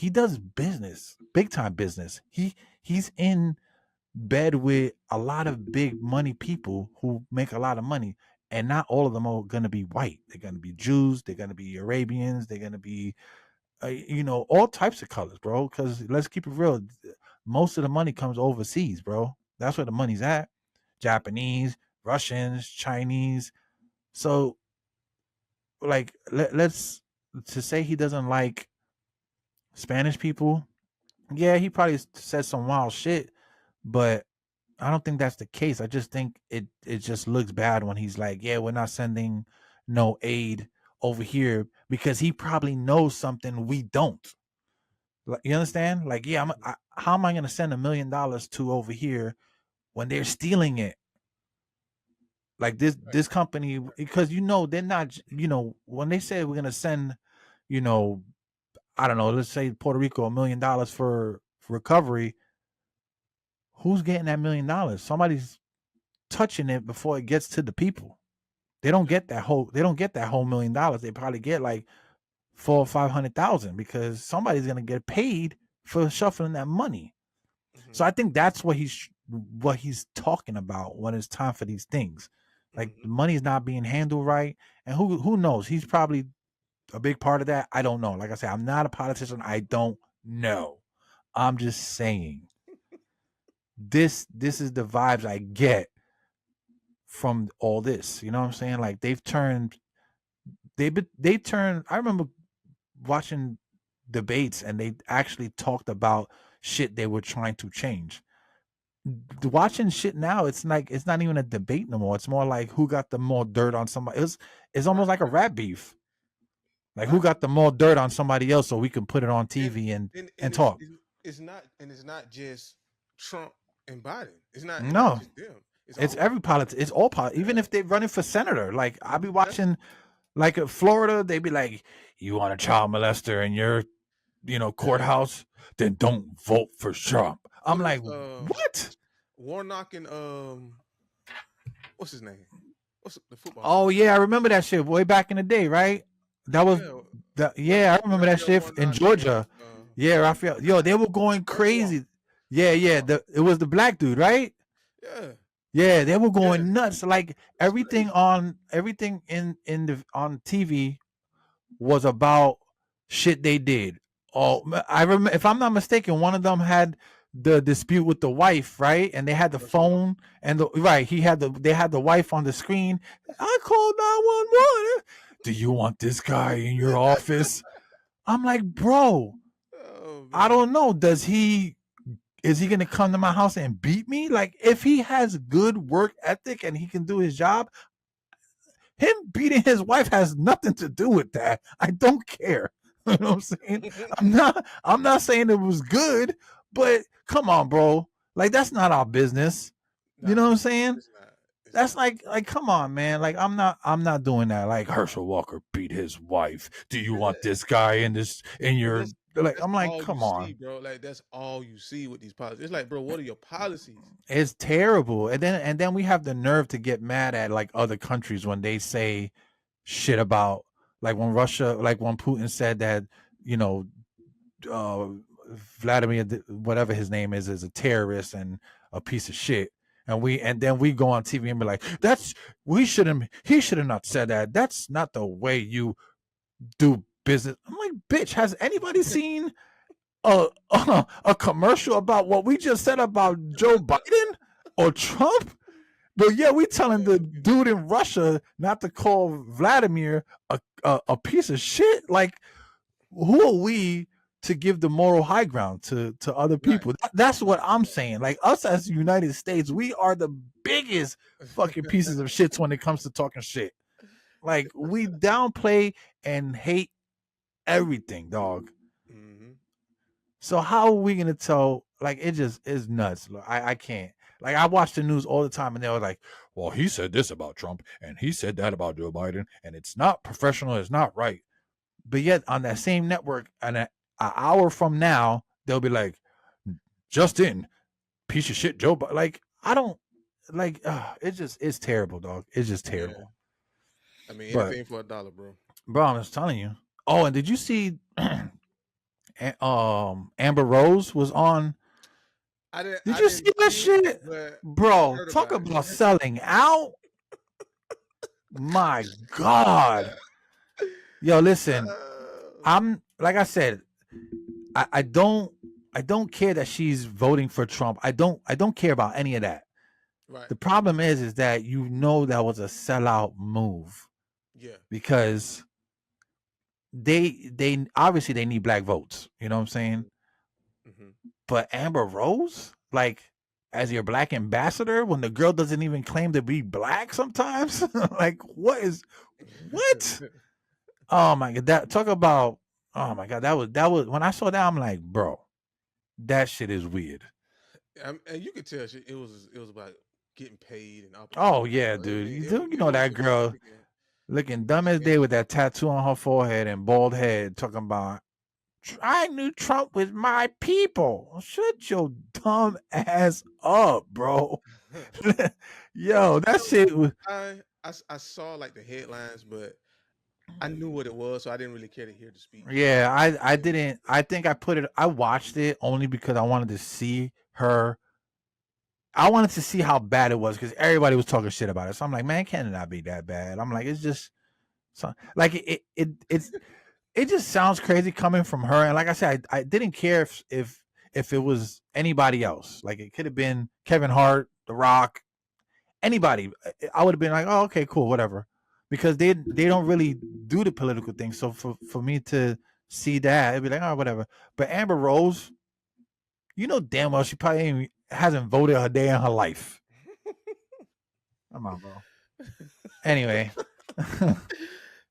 he does business, big time business. He's in bed with a lot of big money people who make a lot of money, and not all of them are going to be white. They're going to be Jews, they're going to be Arabians, they're going to be all types of colors, bro, because let's keep it real, most of the money comes overseas, bro. That's where the money's at. Japanese, Russians, Chinese. So like let's to say he doesn't like Spanish people. Yeah, he probably said some wild shit, but I don't think that's the case. I just think it just looks bad when he's like, yeah, we're not sending no aid over here because he probably knows something we don't. Like, you understand? Like, yeah, how am I going to send $1 million to over here when they're stealing it? Like this company, because they're not, when they say we're going to send, you know, I don't know, let's say Puerto Rico $1 million for recovery. Who's getting that $1 million? Somebody's touching it before it gets to the people. They don't get that whole $1 million. They probably get like 400,000 or 500,000 because somebody's gonna get paid for shuffling that money. So I think that's what he's talking about when it's time for these things. Like the money's not being handled right, and who knows? He's probably a big part of that. I don't know. Like I said, I'm not a politician. I don't know. I'm just saying. This is the vibes I get from all this. You know what I'm saying? Like they turned. I remember watching debates and they actually talked about shit they were trying to change. Watching shit now, it's like it's not even a debate no more. It's more like who got the more dirt on somebody. It's almost like a rap beef. Like who got the more dirt on somebody else so we can put it on TV and talk. It's not just Trump and Biden. It's not No. just them. It's every politics. It's all politics. Even if they're running for senator, like I'll be watching, like in Florida, they be like, "You want a child molester in your, courthouse? Then don't vote for Trump." I'm like, what? Warnock and what's his name? What's the football? Oh yeah, I remember that shit way back in the day, right? That was I remember that shit in Georgia. Yeah, Raphael. Yo, they were going crazy. Yeah. It was the black dude, right? Yeah, they were going nuts. Like everything on TV was about shit they did. Oh, I remember, if I'm not mistaken, one of them had the dispute with the wife, right? And they had the phone and they had the wife on the screen. I called 911. Do you want this guy in your office? I'm like, bro, I don't know. Is he going to come to my house and beat me? Like, if he has good work ethic and he can do his job, him beating his wife has nothing to do with that. I don't care. You know what I'm saying? I'm not saying it was good, but come on, bro. Like, that's not our business. You know what I'm saying? That's like come on, man. Like I'm not doing that. Like Herschel Walker beat his wife. Do you want this guy in your like? I'm like, come on, bro. Like that's all you see with these policies. It's like, bro, what are your policies? It's terrible. And then we have the nerve to get mad at like other countries when they say shit about like when Putin said that Vladimir, whatever his name is a terrorist and a piece of shit. And then we go on TV and be like, he should have not said that. That's not the way you do business. I'm like, bitch, has anybody seen a commercial about what we just said about Joe Biden or Trump? But yeah, we telling the dude in Russia not to call Vladimir a piece of shit. Like, who are we to give the moral high ground to other people? Right. That's what I'm saying. Like, us as the United States, we are the biggest fucking pieces of shits when it comes to talking shit. Like, we downplay and hate everything, dog. Mm-hmm. So how are we gonna tell? Like, it just is nuts. I can't. Like, I watch the news all the time, and they were like, "Well, he said this about Trump, and he said that about Joe Biden, and it's not professional. It's not right." But yet, on that same network, an hour from now, they'll be like, "Just in, piece of shit, Joe." But like, I don't like. It's terrible, dog. It's just terrible. Yeah. I mean, anything for $1, bro. Bro, I'm just telling you. Oh, and did you see? Amber Rose was on. Did I you see didn't that see it, shit, but I bro? heard Talk about it. about selling out. My God, yo, listen. I'm like I said. I don't care that she's voting for Trump. I don't care about any of that. Right. The problem is that that was a sellout move Yeah. because they obviously they need black votes. You know what I'm saying? Mm-hmm. But Amber Rose, like as your black ambassador, when the girl doesn't even claim to be black sometimes, like what? Oh my god, that talk about oh my god, that was when I saw that I'm like, bro, that shit is weird. And you could tell it was about getting paid and Oh opportunity. yeah, So dude. You it know was that just girl looking dumb as day with that tattoo on her forehead and bald head, talking about I knew Trump was my people. Shut your dumb ass up, bro. Yo, that shit was. I saw like the headlines, but I knew what it was, so I didn't really care to hear the speech. Yeah, I didn't. I think I put it. I watched it only because I wanted to see her. I wanted to see how bad it was because everybody was talking shit about it. So I'm like, man, can it not be that bad? I'm like, it's just like it just sounds crazy coming from her. And like I said, I didn't care if it was anybody else. Like it could have been Kevin Hart, The Rock, anybody. I would have been like, oh, okay, cool, whatever, because they don't really do the political thing. So for me to see that, it'd be like, oh, whatever. But Amber Rose, you know damn well she probably hasn't voted a day in her life. Come on, bro. Anyway.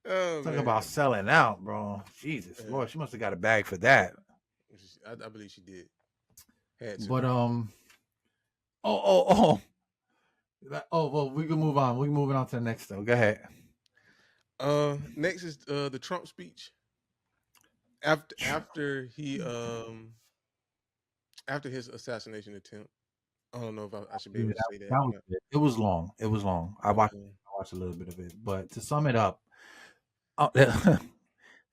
Oh Talk man, about selling out, bro. Jesus Lord, she must have got a bag for that. I believe she did. Had to. But oh well, we can move on. We're moving on to the next though. Go ahead. Next is the Trump speech. After his assassination attempt. I don't know if I should be Yeah, able to say that that or was not. good. It was long. It was long. I watched a little bit of it, but to sum it up, oh,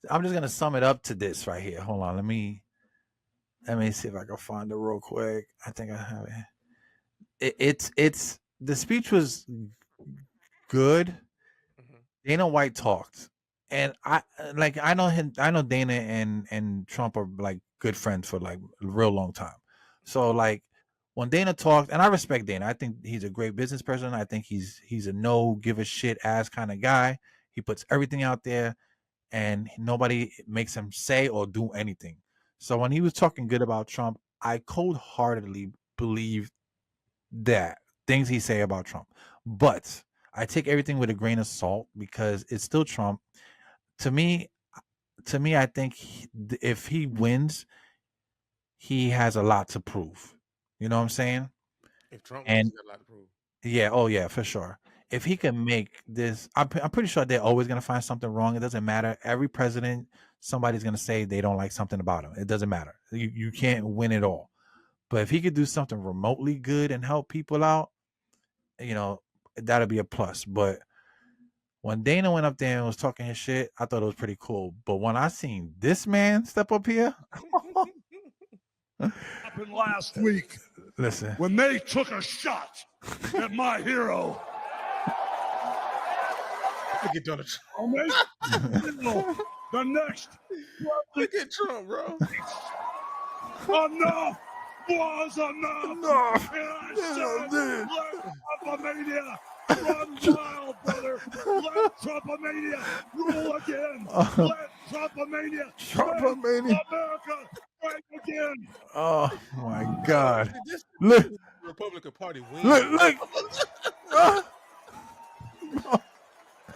I'm just gonna sum it up to this right here. Hold on, let me see if I can find it real quick. I think I have it. It's the speech was good. Mhm. Dana White talked, and I know him. I know Dana and Trump are like good friends for like a real long time. So like when Dana talked, and I respect Dana. I think he's a great business person. I think he's a no give a shit ass kind of guy. He puts everything out there, and nobody makes him say or do anything. So when he was talking good about Trump, I cold heartedly believe that things he say about Trump. But I take everything with a grain of salt because it's still Trump. To me, I think if he wins, he has a lot to prove. You know what I'm saying? If Trump wins, And he got a lot to prove. yeah, oh yeah, for sure. If he can make this, I'm pretty sure they're always gonna find something wrong. It doesn't matter. Every president, somebody's gonna say they don't like something about him. It doesn't matter. You can't win it all. But if he could do something remotely good and help people out, you know, that'll be a plus. But when Dana went up there and was talking his shit, I thought it was pretty cool. But when I seen this man step up here, happened last week listen, when they took a shot at my hero. Look at Donald Trump. I'll make the next Look at Trump, bro. enough was enough. no, And I said, let Trumpomania run wild, brother. Let Trumpomania rule again. Let Trumpomania make America great again. oh my God, This look, the Republican Party wins. look, uh,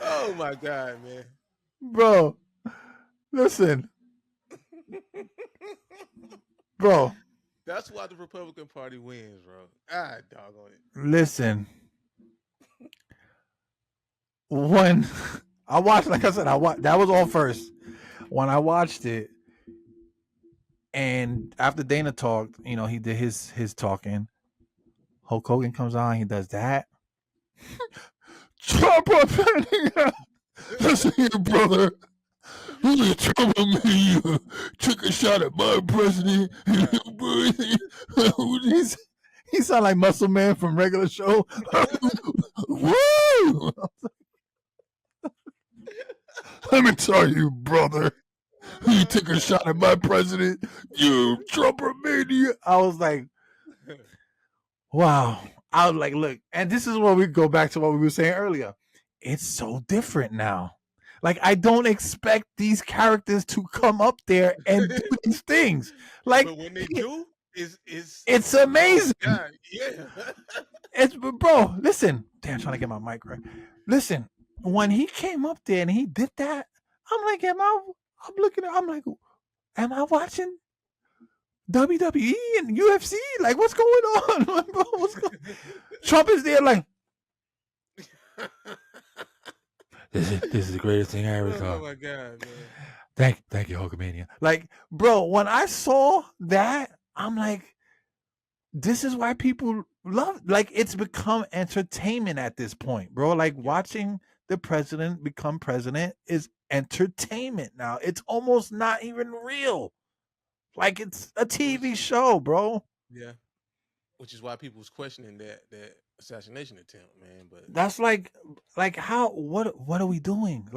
Oh my God, man. bro, listen, bro, That's why the Republican Party wins, bro. Ah, doggone it. listen. When I watched, like I said, that was all first. When I watched it, and after Dana talked, he did his talking. Hulk Hogan comes on, he does that. Trump, listen here, brother. You took a shot at my president. He sound like Muscle Man from Regular Show. Woo! Let me tell you, brother. You took a shot at my president. You Trumper mania. I was like, wow. I was like, look, and this is where we go back to what we were saying earlier. It's so different now. Like, I don't expect these characters to come up there and do these things. Like, but when they do, it's amazing. Oh God, yeah. It's bro. Listen, damn, trying to get my mic right. Listen, when he came up there and he did that, I'm like, I'm looking at, I'm like, am I watching WWE and UFC? Like, what's going on, bro? Trump is there, like, this is the greatest thing I ever saw. Oh my God, man. Thank you, Hulkamania. Like, bro, when I saw that, I'm like, this is why people love, like, it's become entertainment at this point, bro. Like, watching the president become president is entertainment now. It's almost not even real. Like, it's a TV show, bro. Yeah. Which is why people was questioning that assassination attempt, man. But that's like how what are we doing? Like,